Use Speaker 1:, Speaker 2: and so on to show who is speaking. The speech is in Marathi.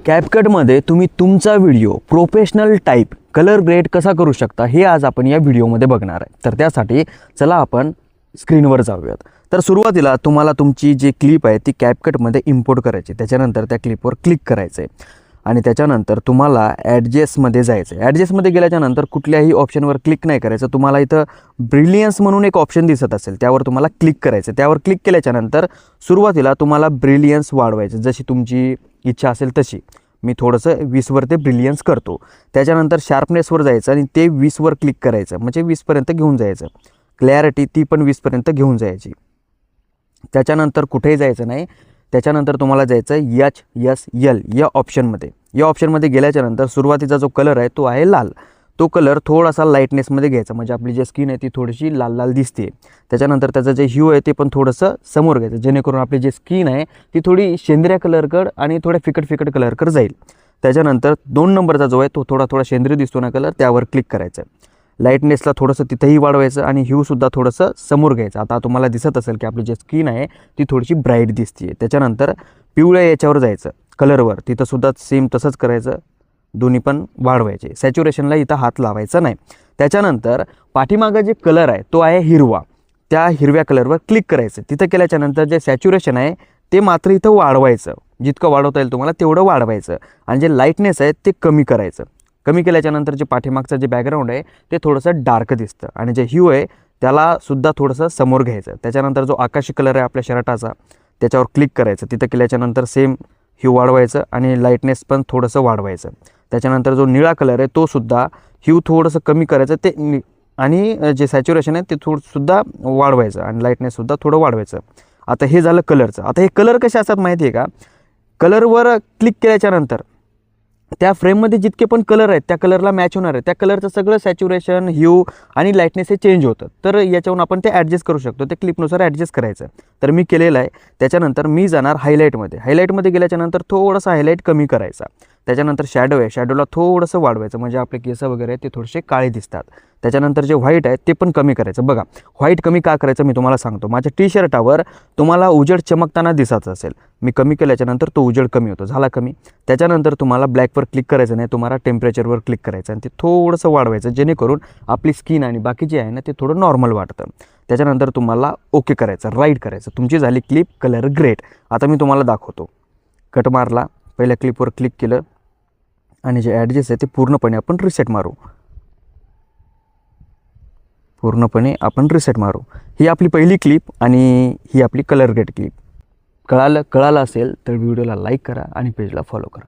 Speaker 1: कॅपकटमध्ये तुम्ही तुमचा video professional type colour grade कसा करू शकता हे आज आपण या व्हिडिओमध्ये बघणार आहे। तर त्यासाठी चला आपण स्क्रीनवर जाऊयात। तर सुरुवातीला तुम्हाला तुमची जी क्लिप आहे ती कॅपकटमध्ये इम्पोर्ट करायची। त्याच्यानंतर त्या क्लिपवर क्लिक करायचं आहे आणि त्याच्यानंतर तुम्हाला ॲडजस्टमध्ये जायचं आहे। ॲडजस्टमध्ये गेल्याच्यानंतर कुठल्याही ऑप्शनवर क्लिक नाही करायचं। तुम्हाला इथं ब्रिलियन्स म्हणून एक ऑप्शन दिसत असेल त्यावर तुम्हाला क्लिक करायचं। त्यावर क्लिक केल्याच्यानंतर सुरुवातीला तुम्हाला ब्रिलियन्स वाढवायचं, जशी तुमची इच्छा असेल तशी। मी थोडंसं 20वर ते ब्रिलियन्स करतो। त्याच्यानंतर शार्पनेसवर जायचं आणि ते 20वर क्लिक करायचं, म्हणजे 20पर्यंत घेऊन जायचं। क्लॅरिटी ती पण 20पर्यंत घेऊन जायची। त्याच्यानंतर कुठेही जायचं नाही। त्याच्यानंतर तुम्हाला जायचं HSL या ऑप्शनमध्ये। या ऑप्शनमध्ये गेल्याच्यानंतर सुरुवातीचा जो कलर आहे तो आहे लाल। तो कलर थोडासा लाईटनेसमध्ये घ्यायचा, म्हणजे आपली जी स्किन आहे ती थोडीशी लाल लाल दिसते। त्याच्यानंतर त्याचं जे ह्यू आहे ते पण थोडंसं समोर घ्यायचं, जेणेकरून आपली जी स्किन आहे ती थोडी शेंद्र्या कलरकड आणि थोड्या फिकट कलरकड जाईल। त्याच्यानंतर 2 नंबरचा जो आहे तो थोडा शेंद्री दिसतो ना कलर, त्यावर क्लिक करायचं। लाईटनेसला थोडंसं तिथंही वाढवायचं आणि ह्यूसुद्धा थोडंसं समोर घ्यायचं। आता तुम्हाला दिसत असेल की आपली जी स्किन आहे ती थोडीशी ब्राईट दिसते। त्याच्यानंतर पिवळ्या याच्यावर जायचं कलरवर, तिथंसुद्धा सेम तसंच करायचं, दोन्ही पण वाढवायचे। सॅच्युरेशनला इथं हात लावायचा नाही। त्याच्यानंतर पाठीमागं जे कलर आहे तो आहे हिरवा, त्या हिरव्या कलरवर क्लिक करायचं। तिथं केल्याच्यानंतर जे सॅच्युरेशन आहे ते मात्र इथं वाढवायचं, जितकं वाढवता येईल तुम्हाला तेवढं वाढवायचं आणि जे लाईटनेस आहे ते कमी करायचं। कमी केल्याच्यानंतर जे पाठीमागचं जे बॅकग्राऊंड आहे ते थोडंसं डार्क दिसतं आणि जे ह्यू आहे त्याला सुद्धा थोडंसं समोर घ्यायचं। त्याच्यानंतर जो आकाशी कलर आहे आपल्या शर्टाचा त्याच्यावर क्लिक करायचं। तिथं केल्याच्यानंतर सेम ह्यू वाढवायचं आणि लाईटनेस पण थोडंसं वाढवायचं। त्याच्यानंतर जो निळा कलर आहे तो सुद्धा ह्यू थोडंसं कमी करायचं ते आणि जे सॅच्युरेशन आहे ते थोडंसुद्धा वाढवायचं आणि लाईटनेससुद्धा थोडं वाढवायचं। आता हे झालं कलरचं। आता हे कलर कसे असतात माहिती आहे का? कलरवर क्लिक केल्याच्यानंतर त्या फ्रेममध्ये जितके पण कलर आहेत त्या कलरला मॅच होणार आहे, त्या कलरचं सगळं सॅच्युरेशन ह्यू आणि लाईटनेस हे चेंज होतं। तर याच्यावरून आपण ते ॲडजस्ट करू शकतो, ते क्लिपनुसार ॲडजस्ट करायचं। तर मी केलेलं आहे। त्याच्यानंतर मी जाणार हायलाईटमध्ये। हायलाईटमध्ये गेल्याच्यानंतर थोडंसं हायलाईट कमी करायचा। त्याच्यानंतर शॅडो आहे, शॅडोला थोडंसं वाढवायचं, म्हणजे आपले केस वगैरे ते थोडेसे काळे दिसतात। त्याच्यानंतर जे व्हाईट आहे ते पण कमी करायचं। बघा व्हाईट कमी का करायचं मी तुम्हाला सांगतो। माझ्या टी शर्टावर तुम्हाला उजेड चमकताना दिसत असेल, मी कमी केल्याच्यानंतर तो उजेड कमी होतो, झाला कमी। त्याच्यानंतर तुम्हाला ब्लॅकवर क्लिक करायचं नाही, तुम्हाला टेम्परेचरवर क्लिक करायचं आणि ते थोडंसं वाढवायचं, जेणेकरून आपली स्किन आणि बाकी जे आहे ना ते थोडं नॉर्मल वाटतं। त्याच्यानंतर तुम्हाला ओके करायचं, राईट करायचं। तुमची झाली क्लिप कलर ग्रेड। आता मी तुम्हाला दाखवतो। कट मारला, पहिल्या क्लिपवर क्लिक केलं आणि जे ॲडजस्ट आहे ते पूर्णपणे आपण रिसेट मारू। ही आपली पहिली क्लिप आणि ही आपली कलर ग्रेड क्लिप। कळालं असेल तर व्हिडिओला लाईक करा आणि पेजला फॉलो करा।